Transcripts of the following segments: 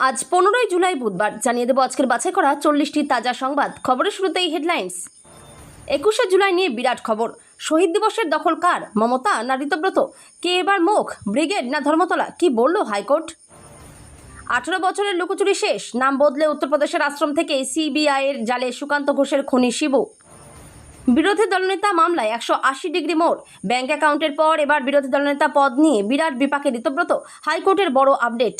আজ 15ই জুলাই বুধবার জানিয়ে দেব আজকের বাছাই করা 40টি তাজা সংবাদ। খবরের শুরুতেই হেডলাইন্স। 21শে জুলাই নিয়ে বিরাট খবর। শহীদ দিবসের দখল কার? মমতা না ঋতব্রত? কে এবার মুখ, ব্রিগেড না ধর্মতলা? কি বলল হাইকোর্ট? 18 বছরের লুকোচুরি শেষ, নাম বদলে উত্তরপ্রদেশের আশ্রম থেকে সিবিআইয়ের জালে সুকান্ত ঘোষের খুনি শিবু। বিরোধী দলনেতা মামলায় 180 ডিগ্রি মোড়। ব্যাংক অ্যাকাউন্টের পর এবার বিরোধী দলনেতা পদ নিয়ে বিরাট বিপাকে ঋতব্রত। হাইকোর্টের বড় আপডেট।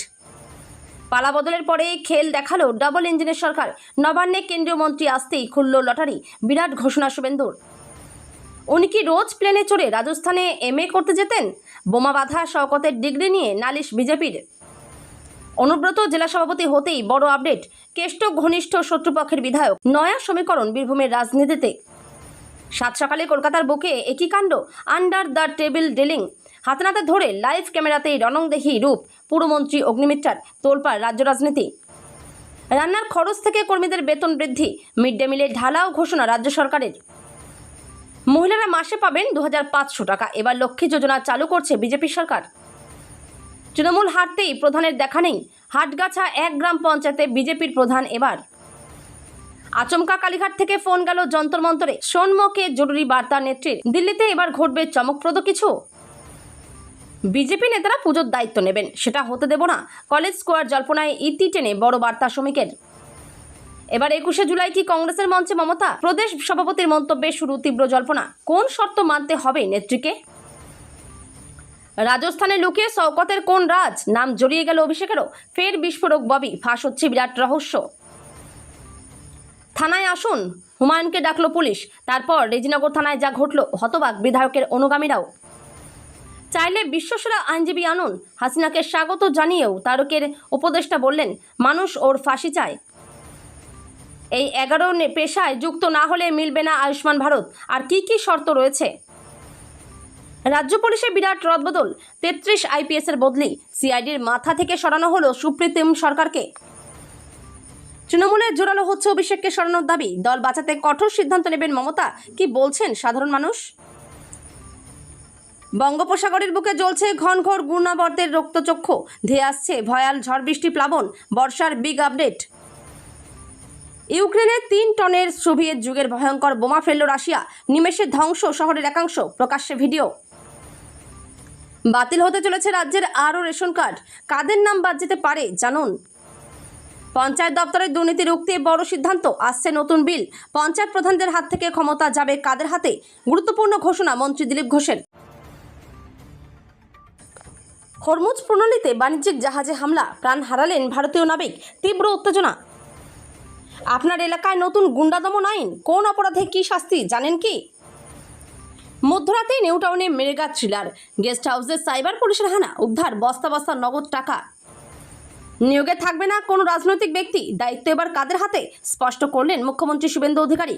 পালা বদলের পরে খেল দেখালো ডাবল ইঞ্জিনের সরকার। নবান্নে কেন্দ্রীয় মন্ত্রী আসতেই খুলল লটারি, বিরাট ঘোষণা শুভেন্দুর। উনি কি রোজ প্লেনে চড়ে রাজস্থানে এমএ করতে যেতেন? বোমা বাঁধা শওকতের ডিগ্রি নিয়ে নালিশ বিজেপির। অনুব্রত জেলা সভাপতি হতেই বড় আপডেট। কেষ্ট ঘনিষ্ঠ শত্রুপক্ষের বিধায়ক, নয়া সমীকরণ বীরভূমের রাজনীতিতে। সাত সকালে কলকাতার বুকে একই কাণ্ড, আন্ডার দ্য টেবিল ডিলিং। হাতে নাতে ধরে লাইভ ক্যামেরাতেই রণংদেহী রূপ পুরমন্ত্রী অগ্নিমিত্রার। তোলপাড় রাজ্য রাজনীতি। রান্নার খরচ থেকে কর্মীদের বেতন বৃদ্ধি, মিড ডে মিলে ঢালাও ঘোষণা রাজ্য সরকারের। মহিলারা মাসে পাবেন 2500 টাকা, এবার লক্ষ্মী যোজনা চালু করছে বিজেপি সরকার। তৃণমূল হারতেই প্রধানের দেখা নেই, হাটগাছা 1 গ্রাম পঞ্চায়েতে বিজেপির প্রধান এবার। আচমকা কালীঘাট থেকে ফোন গেল যন্তর মন্তরে, সোনমকে জরুরি বার্তা নেত্রীর। দিল্লিতে এবার ঘটবে চমকপ্রদ কিছু। বিজেপি নেতারা পুজোর দায়িত্ব নেবেন, সেটা হতে দেব না। কলেজ স্কোয়ার জল্পনায় ইতি টেনে বড় বার্তা শ্রমিকের। এবার 21শে জুলাই কি কংগ্রেসের মঞ্চে মমতা? প্রদেশ সভাপতির মন্তব্যে শুরু তীব্র জল্পনা। কোন শর্ত মানতে হবে নেত্রীকে? রাজস্থানে লুকিয়ে শওকতের কোন রাজ? নাম জড়িয়ে গেল অভিষেকেরও। ফের বিস্ফোরক ববি, ফাঁস হচ্ছে বিরাট রহস্য। থানায় আসুন, হুমায়ুনকে ডাকলো পুলিশ। তারপর রেজিনগর থানায় যা ঘটল, হতবাক বিধায়কের অনুগামীরাও। চাইলে বিশ্বসেরা আইনজীবী আনুন, হাসিনাকে স্বাগত জানিয়েও তারকের উপদেষ্টা বললেন মানুষ ওর ফাঁসি চায়। এই 11 পেশায় যুক্ত না হলে মিলবে না আয়ুষ্মান ভারত। আর কি কি শর্ত রয়েছে? রাজ্য পুলিশে বিরাট রদবদল, 33 আইপিএসের বদলি। সিআইডির মাথা থেকে সরানো হলো সুপ্রিম সরকারকে। তৃণমূলের জোরালো হচ্ছে অভিষেককে সরানোর দাবি। দল বাঁচাতে কঠোর সিদ্ধান্ত নেবেন মমতা। কি বলছেন সাধারণ মানুষ? বঙ্গোপসাগরের বুকে জ্বলছে ঘনঘোর ঘূর্ণাবর্তের রক্তচক্ষু। ধেয়ে আসছে ভয়াল ঝড় বৃষ্টি প্লাবন। বর্ষার বিগ আপডেট। ইউক্রেনে 3 টনের সোভিয়েত যুগের ভয়ঙ্কর বোমা ফেলল রাশিয়া। নিমেষে ধ্বংস শহরের একাংশ, প্রকাশ্যে ভিডিও। বাতিল হতে চলেছে রাজ্যের আরও রেশন কার্ড। কাদের নাম বাদ যেতে পারে জানুন। পঞ্চায়েত দপ্তরের দুর্নীতি রুখতে বড় সিদ্ধান্ত, আসছে নতুন বিল। পঞ্চায়েত প্রধানদের হাত থেকে ক্ষমতা যাবে কাদের হাতে? গুরুত্বপূর্ণ ঘোষণা মন্ত্রী দিলীপ ঘোষের। হরমুজ প্রণালীতে বাণিজ্যিক জাহাজে হামলা, প্রাণ হারালেন ভারতীয় নাবিক। তীব্র উত্তেজনা। আপনার এলাকায় নতুন গুন্ডা দমন আইন, কোন অপরাধে কি শাস্তি জানেন কি? মধ্যরাতে নিউটাউনে মেগা থ্রিলার। গেস্ট হাউসে সাইবার পুলিশের হানা, উদ্ধার বস্তা বস্তা নগদ টাকা। নিয়োগে থাকবে না কোনো রাজনৈতিক ব্যক্তি, দায়িত্ব এবার কাদের হাতে? স্পষ্ট করলেন মুখ্যমন্ত্রী শুভেন্দু অধিকারী।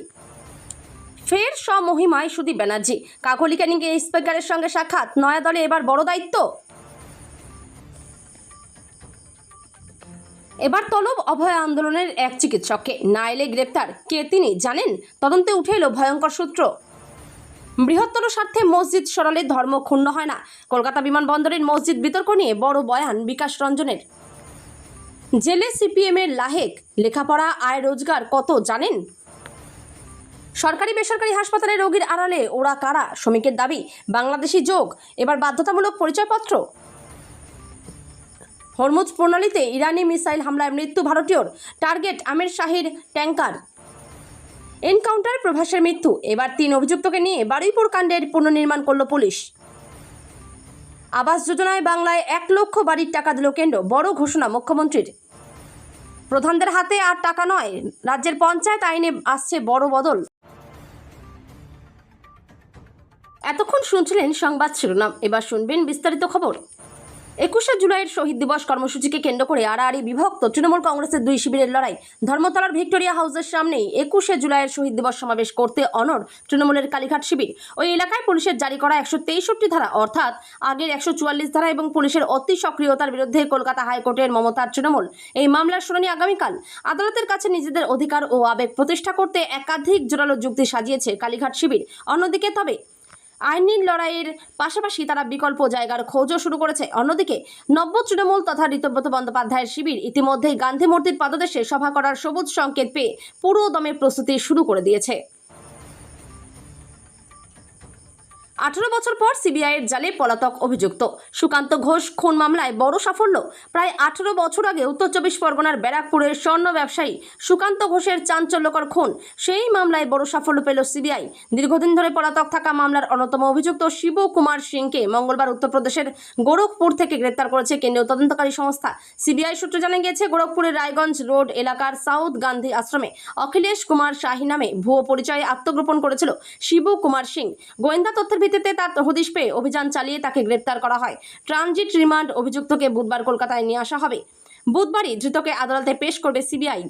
ফের স্বমহিমায় সুদীপ ব্যানার্জি। কাকলি ক্যানিংয়ে স্পিকারের সঙ্গে সাক্ষাৎ। নয়া দলে এবার বড় দায়িত্ব। এবার তলব অভয় আন্দোলনের এক চিকিৎসককে, না এলে গ্রেপ্তার। কে তিনি জানেন? তদন্তে উঠে এলো ভয়ঙ্কর সূত্র। বৃহত্তর স্বার্থে মসজিদ সরালে ধর্ম ক্ষুণ্ণ হয় না। কলকাতা বিমানবন্দরের মসজিদ বিতর্ক নিয়ে বড় বয়ান বিকাশ রঞ্জনের। জেলে সিপিএমের লাহেক, লেখাপড়া আয় রোজগার কত জানেন? সরকারি বেসরকারি হাসপাতালে রোগীর আড়ালে ওরা কারা? শ্রমিকের দাবি বাংলাদেশি যোগ এবার বাধ্যতামূলক পরিচয়পত্র। হরমুজ প্রণালীতে ইরানি মিসাইল হামলায় মৃত্যু ভারতীয়র। টার্গেট আমির শাহীর ট্যাঙ্কার। এনকাউন্টার প্রভাসের মৃত্যু। এবার 3 অভিযুক্তকে নিয়ে বারুইপুর কাণ্ডের পুনর্নির্মাণ করল পুলিশ। আবাস যোজনায় বাংলায় 1 লক্ষ বাড়ির টাকা দিল কেন্দ্র, বড় ঘোষণা মুখ্যমন্ত্রীর। প্রধানদের হাতে আর টাকা নয়, রাজ্যের পঞ্চায়েত আইনে আসছে বড় বদল। এতক্ষণ শুনছিলেন সংবাদ শিরোনাম, এবার শুনবেন বিস্তারিত খবর। 21শে জুলাইয়ের শহীদ দিবস কর্মসূচিকে কেন্দ্র করে আড়াআড়ি বিভক্ত তৃণমূল কংগ্রেসের 2 শিবিরের লড়াই। ধর্মতলার ভিক্টোরিয়া হাউসের সামনেই 21শে জুলাইয়ের শহীদ দিবস সমাবেশ করতে অনড় তৃণমূলের কালীঘাট শিবির। ওই এলাকায় পুলিশের জারি করা 163 ধারা অর্থাৎ আগের 144 ধারা এবং পুলিশের অতি সক্রিয়তার বিরুদ্ধে কলকাতা হাইকোর্টের মমতার তৃণমূল এই মামলার শুনানি আগামীকাল। আদালতের কাছে নিজেদের অধিকার ও আবেগ প্রতিষ্ঠা করতে একাধিক জোরালো যুক্তি সাজিয়েছে কালীঘাট শিবির। অন্যদিকে তবে আইনি লড়াইয়ের পাশাপাশি তারা বিকল্প জায়গার খোঁজও শুরু করেছে। অন্যদিকে নব্য তৃণমূল তথা ঋতব্রত বন্দ্যোপাধ্যায়ের শিবির ইতিমধ্যেই গান্ধী মূর্তির পাদদেশে সভা করার সবুজ সংকেত পেয়ে পুরো দমে প্রস্তুতি শুরু করে দিয়েছে। 18 বছর পর সিবিআইয়ের জালে পলাতক অভিযুক্ত সুকান্ত ঘোষ খুন মামলায় বড় সাফল্য। প্রায় 18 বছর আগে উত্তর 24 পরগনার ব্যারাকপুরের স্বর্ণ ব্যবসায়ী সুকান্ত ঘোষের চাঞ্চল্যকর খুন, সেই মামলায় বড় সাফল্য পেল সিবিআই। দীর্ঘদিন ধরে পলাতক থাকা মামলার অন্যতম অভিযুক্ত শিবু কুমার সিংকে মঙ্গলবার উত্তরপ্রদেশের গোরখপুর থেকে গ্রেপ্তার করেছে কেন্দ্রীয় তদন্তকারী সংস্থা। সিবিআই সূত্রে জানা গিয়েছে, গোরখপুরের রায়গঞ্জ রোড এলাকার সাউথ গান্ধী আশ্রমে অখিলেশ কুমার শাহী নামে ভুয়ো পরিচয়ে আত্মগোপন করেছিল শিবু কুমার সিং। গোয়েন্দা তথ্যের ভিত্তিতে তার হদিশ পেয়ে অভিযান চালিয়ে তাকে গ্রেপ্তার করা হয়। ট্রানজিট রিমান্ড অভিযুক্তকে বুধবার কলকাতায় নিয়ে আসা হবে। বুধবারই ধৃতকে আদালতে পেশ করবে সিবিআই।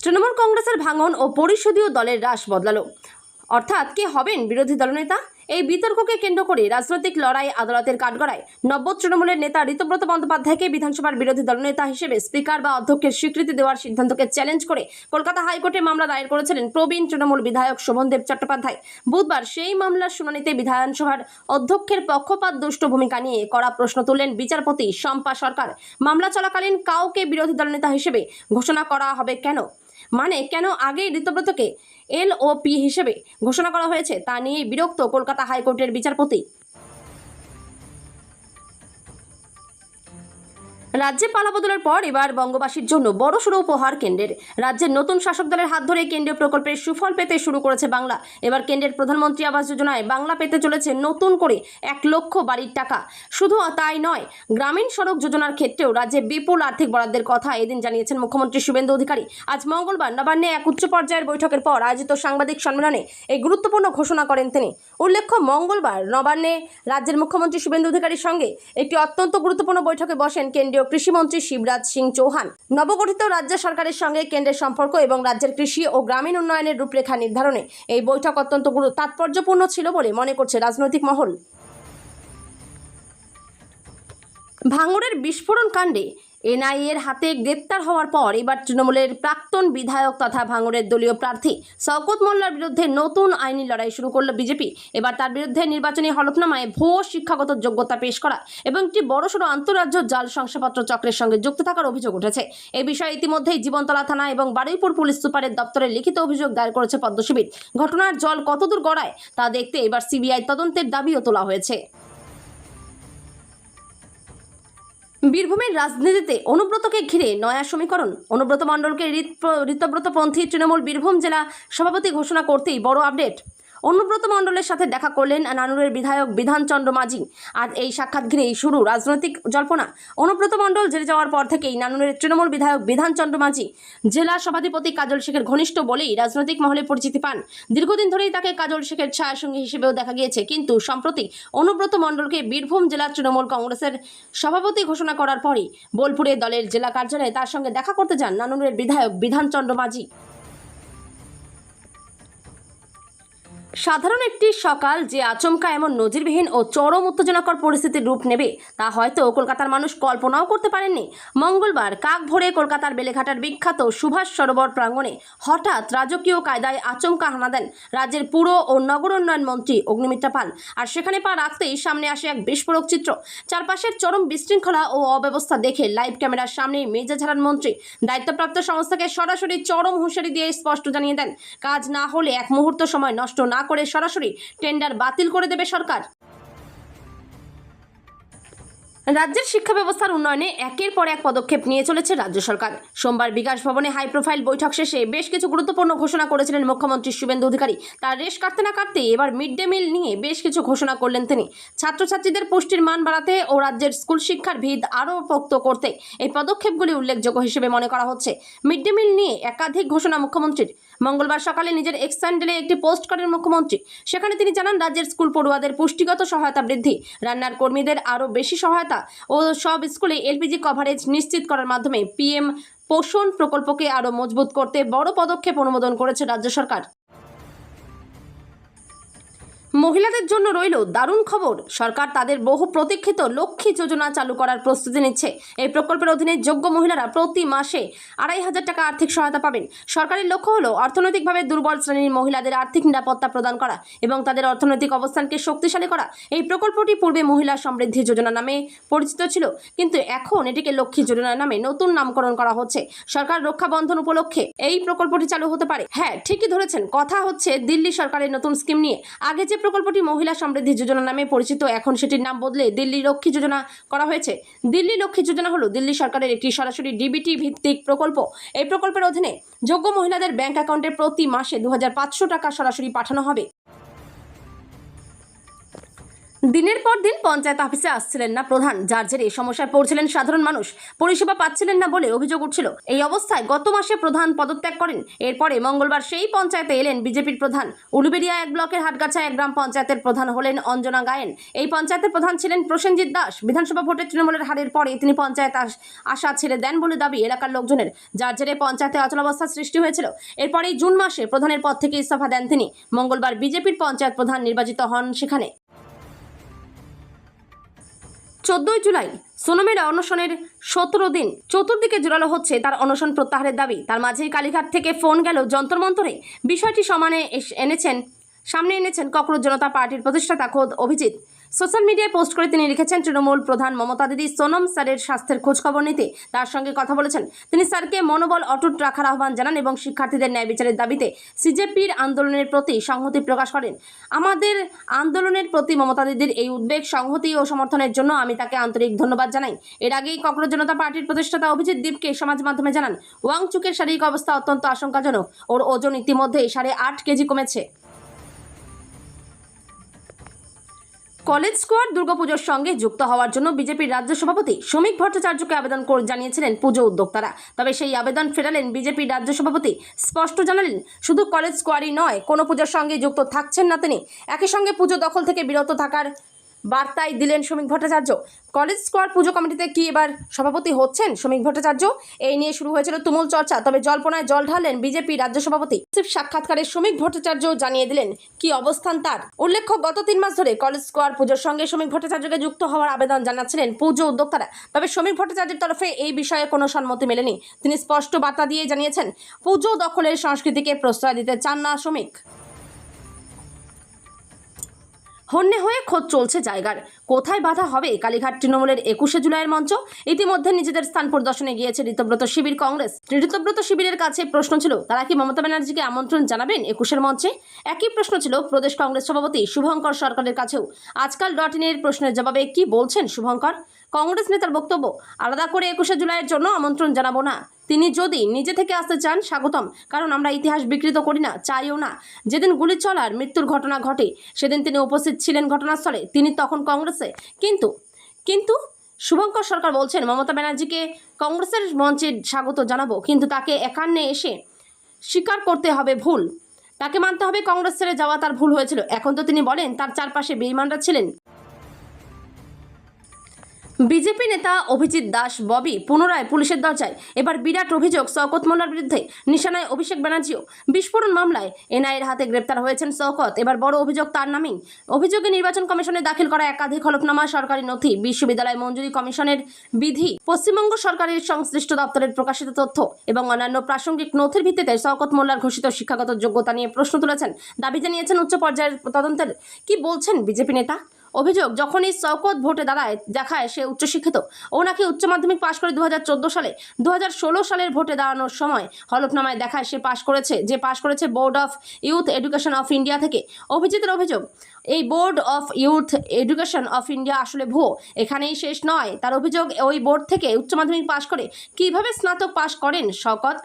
তৃণমূল কংগ্রেসের ভাঙন ও পরিষদীয় দলের রাশ বদলালো, অর্থাৎ কে হবেন বিরোধী দলনেতা। এই বিতর্ককে কেন্দ্র করে রাজনৈতিক লড়াই আদালতের কাঠগড়ায়। নব্য তৃণমূলের নেতা ঋতব্রত বন্দ্যোপাধ্যায়কে বিধানসভার বিরোধী দলনেতা হিসেবে স্পিকার বা অধ্যক্ষের স্বীকৃতি দেওয়ার সিদ্ধান্তকে চ্যালেঞ্জ করে কলকাতা হাইকোর্টে মামলা দায়ের করেছিলেন প্রবীণ তৃণমূল বিধায়ক শোভনদেব চট্টোপাধ্যায়। বুধবার সেই মামলার শুনানিতে বিধানসভার অধ্যক্ষের পক্ষপাত দুষ্ট ভূমিকা নিয়ে কড়া প্রশ্ন তুললেন বিচারপতি শম্পা সরকার। মামলা চলাকালীন কাউকে বিরোধী দলনেতা হিসেবে ঘোষণা করা হবে কেন, মানে কেন আগেই ঋতব্রতকে এলওপি হিসেবে ঘোষণা করা হয়েছে তা নিয়ে বিরক্ত কলকাতা হাইকোর্টের বিচারপতি। রাজ্যে পালাবদলের পর এবার বঙ্গবাসীর জন্য বড়সড় উপহার কেন্দ্রের। রাজ্যের নতুন শাসক দলের হাত ধরে কেন্দ্রীয় প্রকল্পের সুফল পেতে শুরু করেছে বাংলা। এবার কেন্দ্রের প্রধানমন্ত্রী আবাস যোজনায় বাংলা পেতে চলেছে নতুন করে 1 লক্ষ বাড়ির টাকা। শুধু তাই নয়, গ্রামীণ সড়ক যোজনার ক্ষেত্রেও রাজ্যে বিপুল আর্থিক বরাদ্দের কথা এদিন জানিয়েছেন মুখ্যমন্ত্রী শুভেন্দু অধিকারী। আজ মঙ্গলবার নবান্নে এক উচ্চ পর্যায়ের বৈঠকের পর আয়োজিত সাংবাদিক সম্মেলনে এই গুরুত্বপূর্ণ ঘোষণা করেন তিনি। উল্লেখ্য, মঙ্গলবার নবান্নে রাজ্যের মুখ্যমন্ত্রী শুভেন্দু অধিকারীর সঙ্গে একটি অত্যন্ত গুরুত্বপূর্ণ বৈঠকে বসেন কেন্দ্রীয় কৃষিমন্ত্রী শিবরাজ সিং চৌহান। নবগঠিত রাজ্য সরকারের সঙ্গে কেন্দ্রের সম্পর্ক এবং রাজ্যের কৃষি ও গ্রামীণ উন্নয়নের রূপরেখা নির্ধারণে এই বৈঠক অত্যন্ত তাৎপর্যপূর্ণ ছিল বলে মনে করছে রাজনৈতিক মহল। ভাঙড়ের বিস্ফোরণ কাণ্ডে এনআইএর হাতে গ্রেপ্তার হওয়ার পর এবার তৃণমূলের প্রাক্তন বিধায়ক তথা ভাঙড়ের দলীয় প্রার্থী শওকত মোল্লার বিরুদ্ধে নতুন আইনি লড়াই শুরু করল বিজেপি। এবার তার বিরুদ্ধে নির্বাচনী হলফনামায় ভুয়ো শিক্ষাগত যোগ্যতা পেশ করা এবং একটি বড়সড় আন্তঃরাজ্য জাল শংসাপত্র চক্রের সঙ্গে যুক্ত থাকার অভিযোগ উঠেছে। এই বিষয়ে ইতিমধ্যেই জীবনতলা থানা এবং বারুইপুর পুলিশ সুপারের দপ্তরে লিখিত অভিযোগ দায়ের করেছে পদ্মশিবির। ঘটনার জল কতদূর গড়ায় তা দেখতে এবার সিবিআই তদন্তের দাবিও তোলা হয়েছে। বীরভূমের রাজনীতিতে অনুব্রতকে ঘিরে নয়া সমীকরণ। অনুব্রত মণ্ডলকে ঋতব্রতপন্থী তৃণমূল বীরভূম জেলা সভাপতি ঘোষণা করতেই বড় আপডেট। অনুব্রত মণ্ডলের সাথে দেখা করলেন নানুরের বিধায়ক বিধানচন্দ্র মাঝি। আজ এই সাক্ষাৎ ঘিরেই শুরু রাজনৈতিক জল্পনা। অনুব্রত মণ্ডল জেলে যাওয়ার পর থেকেই নানুরের তৃণমূল বিধায়ক বিধানচন্দ্র মাঝি জেলা সভাধিপতি কাজল শেখের ঘনিষ্ঠ বলেই রাজনৈতিক মহলে পরিচিতি পান। দীর্ঘদিন ধরেই তাকে কাজল শেখের ছায়াসঙ্গী হিসেবেও দেখা গিয়েছে, কিন্তু সম্প্রতি অনুব্রত মণ্ডলকে বীরভূম জেলা তৃণমূল কংগ্রেসের সভাপতি ঘোষণা করার পরই বোলপুরে দলের জেলা কার্যালয়ে তার সঙ্গে দেখা করতে যান নানুরের বিধায়ক বিধানচন্দ্র মাঝি। সাধারণ একটি সকাল যে আচমকা এমন নজিরবিহীন ও চরম উত্তেজনাকর পরিস্থিতির রূপ নেবে তা হয়তো কলকাতার মানুষ কল্পনাও করতে পারেননি। মঙ্গলবার কাক ভোরে কলকাতার বেলেঘাটার বিখ্যাত সুভাষ সরোবর প্রাঙ্গণে হঠাৎ রাজকীয় কায়দায় আচমকা হানা দেন রাজ্যের পুর ও নগর উন্নয়ন মন্ত্রী অগ্নিমিত্রা পাল। আর সেখানে পা রাখতেই সামনে আসে এক বিস্ফোরক চিত্র। চারপাশের চরম বিশৃঙ্খলা ও অব্যবস্থা দেখে লাইভ ক্যামেরার সামনেই মেজাজ হারান মন্ত্রী। দায়িত্বপ্রাপ্ত সংস্থাকে সরাসরি চরম হুঁশিয়ারি দিয়ে স্পষ্ট জানিয়ে দেন, কাজ না হলে এক মুহূর্ত সময় নষ্ট না করে সরাসরি টেন্ডার বাতিল করে দেবে সরকার। রাজ্যের শিক্ষা ব্যবস্থার উন্নয়নে একের পর এক পদক্ষেপ নিয়ে চলেছে রাজ্য সরকার। সোমবার বিকাশ ভবনে হাই প্রোফাইল বৈঠক শেষে বেশ কিছু গুরুত্বপূর্ণ ঘোষণা করেছিলেন মুখ্যমন্ত্রী শুভেন্দু অধিকারী। তার রেশ কাটতে না কাটতে এবার মিড ডে মিল নিয়ে বেশ কিছু ঘোষণা করলেন তিনি। ছাত্রছাত্রীদের পুষ্টির মান বাড়াতে ও রাজ্যের স্কুল শিক্ষার ভিত আরও পোক্ত করতে এই পদক্ষেপগুলি উল্লেখযোগ্য হিসেবে মনে করা হচ্ছে। মিড ডে মিল নিয়ে একাধিক ঘোষণা মুখ্যমন্ত্রীর। মঙ্গলবার সকালে নিজের এক্স হ্যান্ডেলে একটি পোস্ট করেন মুখ্যমন্ত্রী। সেখানে তিনি জানান, রাজ্যের স্কুল পড়ুয়াদের পুষ্টিগত সহায়তা বৃদ্ধি, রান্নার কর্মীদের আরও বেশি সহায়তা ও সব স্কুলে এলপিজি কভারেজ নিশ্চিত করার মাধ্যমে পিএম পোষণ প্রকল্পকে আরও মজবুত করতে বড় পদক্ষেপ অনুমোদন করেছে রাজ্য সরকার। মহিলাদের জন্য রইল দারুণ খবর। সরকার তাদের বহু প্রতীক্ষিত লক্ষ্মী যোজনা চালু করার প্রস্তুতি নিচ্ছে। এই প্রকল্পের অধীনে যোগ্য মহিলারা প্রতি মাসে 2,500 টাকা আর্থিক সহায়তা পাবেন। সরকারের লক্ষ্য হলো অর্থনৈতিকভাবে দুর্বল শ্রেণীর মহিলাদের আর্থিক নিরাপত্তা প্রদান করা এবং তাদের অর্থনৈতিক অবস্থানকে শক্তিশালী করা। এই প্রকল্পটি পূর্বে মহিলা সমৃদ্ধি যোজনা নামে পরিচিত ছিল, কিন্তু এখন এটিকে লক্ষ্মী যোজনা নামে নতুন নামকরণ করা হচ্ছে। সরকার রক্ষাবন্ধন উপলক্ষে এই প্রকল্পটি চালু হতে পারে। হ্যাঁ, ঠিকই ধরেছেন, কথা হচ্ছে দিল্লি সরকারের নতুন স্কিম নিয়ে। আগে যে প্রকল্পটি মহিলা সমৃদ্ধি যোজনা নামে পরিচিত, এখন সেটির নাম বদলে দিল্লি লক্ষ্মী যোজনা করা হয়েছে। দিল্লি লক্ষ্মী যোজনা হলো দিল্লি সরকারের একটি সরাসরি ডিবিটি ভিত্তিক প্রকল্প। এই প্রকল্পের অধীনে যোগ্য মহিলাদের ব্যাংক অ্যাকাউন্টে প্রতি মাসে 2,500 টাকা সরাসরি পাঠানো হবে। দিনের পর দিন পঞ্চায়েত অফিসে আসছিলেন না প্রধান, যার জেরে সমস্যায় পড়ছিলেন সাধারণ মানুষ। পরিষেবা পাচ্ছিলেন না বলে অভিযোগ উঠছিল। এই অবস্থায় গত মাসে প্রধান পদত্যাগ করেন। এরপরে মঙ্গলবার সেই পঞ্চায়েতে এলেন বিজেপির প্রধান। উলুবেড়িয়া 1 ব্লকের হাটগাছা 1 গ্রাম পঞ্চায়েতের প্রধান হলেন অঞ্জনা গায়েন। এই পঞ্চায়েতের প্রধান ছিলেন প্রসেনজিৎ দাস। বিধানসভা ভোটে তৃণমূলের হারের পরে তিনি পঞ্চায়েত আসা ছেড়ে দেন বলে দাবি এলাকার লোকজনের, যার জেরে পঞ্চায়েতে অচলাবস্থার সৃষ্টি হয়েছিল। এরপরেই জুন মাসে প্রধানের পদ থেকে ইস্তফা দেন তিনি। মঙ্গলবার বিজেপির পঞ্চায়েত প্রধান নির্বাচিত হন সেখানে। 14 জুলাই সোনমের অনশনের 17 দিন চতুর্দিকে জোরালো হচ্ছে তার অনশন প্রত্যাহারের দাবি। তার মাঝেই কালীঘাট থেকে ফোন গেল যন্তরমন্তরে। বিষয়টি সামনে এনেছেন ককরোচ জনতা পার্টির প্রতিষ্ঠাতা খোদ অভিজিৎ। সোশ্যাল মিডিয়ায় পোস্ট করে তিনি লিখেছেন, তৃণমূল প্রধান মমতা দিদি সোনম স্যারের স্বাস্থ্যের খোঁজখবর নিতে তার সঙ্গে কথা বলেছেন। তিনি স্যারকে মনোবল অটুট রাখার আহ্বান জানান এবং শিক্ষার্থীদের ন্যায় বিচারের দাবিতে সিজেপির আন্দোলনের প্রতি সংহতি প্রকাশ করেন। আমাদের আন্দোলনের প্রতি মমতা দিদির এই উদ্বেগ, সংহতি ও সমর্থনের জন্য আমি তাকে আন্তরিক ধন্যবাদ জানাই। এর আগেই ককরোচ জনতা পার্টির প্রতিষ্ঠাতা অভিজিৎ দীপকে সমাজ মাধ্যমে জানান, ওয়াংচুকের শারীরিক অবস্থা অত্যন্ত আশঙ্কাজনক। ওর ওজন ইতিমধ্যেই 8.5 কেজি কমেছে। কলেজ স্কোয়াড দুর্গাপুজোর সঙ্গে যুক্ত হওয়ার জন্য বিজেপির রাজ্য সভাপতি শ্রমিক ভট্টাচার্যকে আবেদন জানিয়েছিলেন পুজো উদ্যোক্তারা। তবে সেই আবেদন ফেরালেন বিজেপির রাজ্য সভাপতি। স্পষ্ট জানালেন, শুধু কলেজ স্কোয়াডই নয়, কোনো পুজোর সঙ্গে যুক্ত থাকছেন না তিনি। একই সঙ্গে পুজো দখল থেকে বিরত থাকার বার্তাই দিলেন শ্রমিক ভট্টাচার্য। কলেজ স্কোয়াড পুজো কমিটিতে কি এবার সভাপতি হচ্ছেন শ্রমিক ভট্টাচার্য? এই নিয়ে শুরু হয়েছিল তুমুল চর্চা। তবে জল্পনায় জল ঢাললেন বিজেপি রাজ্য সভাপতি। সাক্ষাৎকারে শ্রমিক ভট্টাচার্য জানিয়ে দিলেন কি অবস্থান তার। উল্লেখ্য, গত 3 মাস ধরে কলেজ স্কোয়াড পুজোর সঙ্গে শ্রমিক ভট্টাচার্যকে যুক্ত হওয়ার আবেদন জানাচ্ছিলেন পুজো উদ্যোক্তারা। তবে শ্রমিক ভট্টাচার্যের তরফে এই বিষয়ে কোনো সম্মতি মেলেনি। তিনি স্পষ্ট বার্তা দিয়ে জানিয়েছেন, পুজো দখলের সংস্কৃতিকে প্রশ্রয় দিতে চান না শ্রমিক। হন্যে হয়ে খোঁজ চলছে জায়গার। কোথায় বাধা হবে কালীঘাট তৃণমূলের 21শে জুলাইয়ের মঞ্চ? ইতিমধ্যে নিজেদের স্থান পরিদর্শনে গিয়েছে ঋতব্রত শিবির কংগ্রেস। ঋতব্রত শিবিরের কাছে প্রশ্ন ছিল, তারা কি মমতা ব্যানার্জিকে আমন্ত্রণ জানাবেন 21শের মঞ্চে? একই প্রশ্ন ছিল প্রদেশ কংগ্রেস সভাপতি শুভঙ্কর সরকারের কাছেও। আজকাল.in প্রশ্নের জবাবে কি বলছেন শুভঙ্কর? কংগ্রেস নেতার বক্তব্য, আলাদা করে 21শে জুলাইয়ের জন্য আমন্ত্রণ জানাবো না। তিনি যদি নিজে থেকে আসতে চান কিন্তু কারণ আমরা ইতিহাস বিকৃত করি না, চাইও না। যেদিন গুলি চলার মৃত্যুর ঘটনা ঘটে সেদিন তিনি উপস্থিত ছিলেন ঘটনাস্থলে, তিনি তখন কংগ্রেসে। কিন্তু শুভঙ্কর সরকার বলছেন, মমতা ব্যানার্জিকে কংগ্রেসের মঞ্চে স্বাগত জানাবো, কিন্তু তাকে একান্নে এসে স্বীকার করতে হবে ভুল, তাকে মানতে হবে কংগ্রেস ছেড়ে যাওয়া তার ভুল হয়েছিল। এখন তো তিনি বলেন তার চারপাশে বেঈমানরা ছিলেন। বিজেপি নেতা অভিজিৎ দাস ববি পুনরায় পুলিশের দরজায়। এবার বিরাট অভিযোগ শওকত মোল্লার বিরুদ্ধে। নিশানায় অভিষেক ব্যানার্জিও। বিস্ফোরণ মামলায় এনআইএর হাতে গ্রেপ্তার হয়েছেন শওকত। এবার বড় অভিযোগ তার নামেই। অভিযোগে নির্বাচন কমিশনে দাখিল করা একাধিক হলফনামা, সরকারি নথি, বিশ্ববিদ্যালয় মঞ্জুরি কমিশনের বিধি, পশ্চিমবঙ্গ সরকারের সংশ্লিষ্ট দপ্তরের প্রকাশিত তথ্য এবং অন্যান্য প্রাসঙ্গিক নথির ভিত্তিতে শওকত মোল্লার ঘোষিত শিক্ষাগত যোগ্যতা নিয়ে প্রশ্ন তুলেছেন, দাবি জানিয়েছেন উচ্চ পর্যায়ের তদন্তের। কি বলছেন বিজেপি নেতা? অভিযোগ, যখনই শওকত ভোটে দেখায় সে উচ্চশিক্ষিত। ও নাকি উচ্চ মাধ্যমিক পাশ করে 2014 সালে 2016 সালের ভোটে দাঁড়ানোর সময় হলফনামায় দেখায় সে পাশ করেছে board of youth education of India থেকে। অভিজিতের অভিযোগ, এই board of youth education of India আসলে ভুয়ো। এখানেই শেষ নয়, তার অভিযোগ ওই বোর্ড থেকে উচ্চ মাধ্যমিক পাশ করে কিভাবে স্নাতক পাশ করেন শওকত।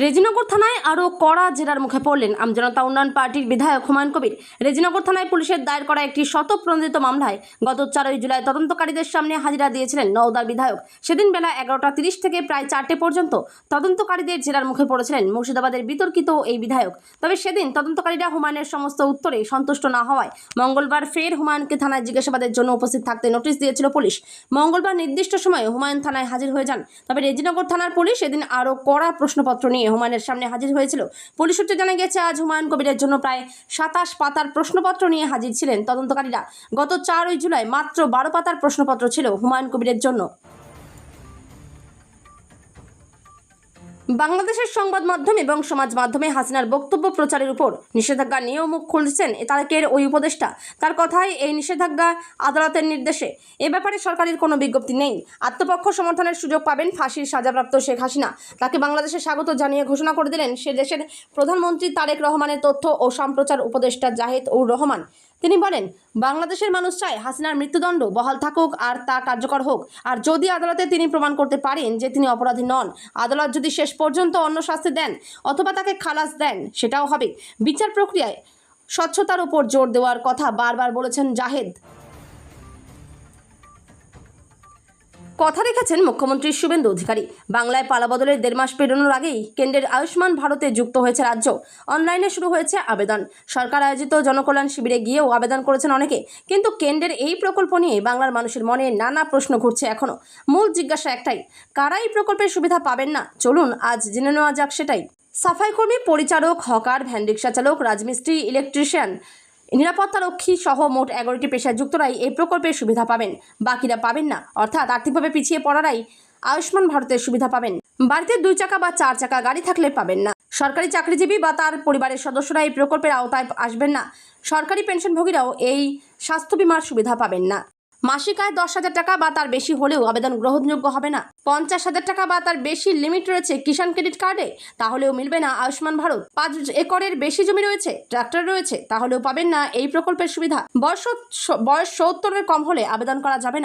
রেজিনগর থানায় আরও কড়া জেরার মুখে পড়লেন আমজনতা উন্নয়ন পার্টির বিধায়ক হুমায়ুন কবির। রেজিনগর থানায় পুলিশের দায়ের করা একটি স্বতঃপ্রণোদিত মামলায় গত 4 জুলাই তদন্তকারীদের সামনে হাজিরা দিয়েছিলেন নওদার বিধায়ক। সেদিন বেলা 11:30 থেকে প্রায় 4টে পর্যন্ত তদন্তকারীদের জেরার মুখে পড়েছিলেন মুর্শিদাবাদের বিতর্কিত এই বিধায়ক। তবে সেদিন তদন্তকারীরা হুমায়ুনের সমস্ত উত্তরে সন্তুষ্ট না হওয়ায় মঙ্গলবার ফের হুমায়ুনকে থানায় জিজ্ঞাসাবাদের জন্য উপস্থিত থাকতে নোটিশ দিয়েছিল পুলিশ। মঙ্গলবার নির্দিষ্ট সময়ে হুমায়ুন থানায় হাজির হয়ে যান। তবে রেজিনগর থানার পুলিশ এদিন আরও কড়া প্রশ্নপত্র নিয়ে নিয়ে হুমায়ুনের সামনে হাজির হয়েছিল। পুলিশ সূত্রে জানা গেছে, আজ হুমায়ুন কবিরের জন্য প্রায় 27 পাতার প্রশ্নপত্র নিয়ে হাজির ছিলেন তদন্তকারীরা। গত 4 জুলাই মাত্র 12 পাতার প্রশ্নপত্র ছিল হুমায়ুন কবিরের জন্য। বাংলাদেশের সংবাদ মাধ্যম এবং সমাজ মাধ্যমে হাসিনার বক্তব্য প্রচারের উপর নিষেধাজ্ঞা নিয়েও মুখ খুলছেন তারেকের ওই উপদেষ্টা। তার কথায়, এই নিষেধাজ্ঞা আদালতের নির্দেশে। এ ব্যাপারে সরকারের কোনো বিজ্ঞপ্তি নেই। আত্মপক্ষ সমর্থনের সুযোগ পাবেন ফাঁসির সাজাপ্রাপ্ত শেখ হাসিনা। তাকে বাংলাদেশে স্বাগত জানিয়ে ঘোষণা করে দিলেন সে দেশের প্রধানমন্ত্রী তারেক রহমানের তথ্য ও সম্প্রচার উপদেষ্টা জাহিদ উর রহমান। তিনি বলেন, বাংলাদেশের মানুষ চায় হাসিনার মৃত্যুদণ্ড বহাল থাকুক আর তা কার্যকর হোক। আর যদি আদালতে তিনি প্রমাণ করতে পারেন যে তিনি অপরাধী নন, আদালত যদি শেষ পর্যন্ত অন্য শাস্তি দেন অথবা তাকে খালাস দেন, সেটাও হবে। বিচার প্রক্রিয়ায় স্বচ্ছতার উপর জোর দেওয়ার কথা বারবার বলেছেন জাহেদ। কথা রেখেছেন মুখ্যমন্ত্রী শুভেন্দু অধিকারী। বাংলায় পালাবদলের 1.5 মাস পেরোনোর আগেই কেন্দ্রের আয়ুষ্মান ভারতে যুক্ত হয়েছে রাজ্য। অনলাইনে শুরু হয়েছে আবেদন। সরকার আয়োজিত জনকল্যাণ শিবিরে গিয়েও আবেদন করেছেন অনেকে। কিন্তু কেন্দ্রের এই প্রকল্প নিয়ে বাংলার মানুষের মনে নানা প্রশ্ন ঘুরছে এখনো। মূল জিজ্ঞাসা একটাই, কারা এই প্রকল্পের সুবিধা পাবেন না? চলুন আজ জেনে নেওয়া যাক সেটাই। সাফাইকর্মী, পরিচারক, হকার, ভ্যান রিক্সা চালক, রাজমিস্ত্রি, ইলেকট্রিশিয়ান, নিরাপত্তারক্ষী সহ মোট 11টি পেশাযুক্তরাই এই প্রকল্পের সুবিধা পাবেন। বাকিরা পাবেন না, অর্থাৎ আর্থিকভাবে পিছিয়ে পড়ারাই আয়ুষ্মান ভারতের সুবিধা পাবেন। বাড়িতে 2 চাকা বা 4 চাকা গাড়ি থাকলে পাবেন না। সরকারি চাকরিজীবী বা তার পরিবারের সদস্যরা এই প্রকল্পের আওতায় আসবেন না। সরকারি পেনশনভোগীরাও এই স্বাস্থ্য বিমার সুবিধা পাবেন না। মাসিক আয় 10,000 টাকা বা তার বেশি হলেও আবেদন গ্রহণযোগ্য হবে না। 50,000 টাকা বা তার বেশি লিমিট রয়েছে কিষাণ ক্রেডিট কার্ডে, তাহলেও মিলবে না আয়ুষ্মান ভারত। 5 একরের বেশি জমি রয়েছে, ট্রাক্টর রয়েছে, তাহলেও পাবেন না এই প্রকল্পের সুবিধা। বয়স 70-এর কম হলে আবেদন করা যাবে না।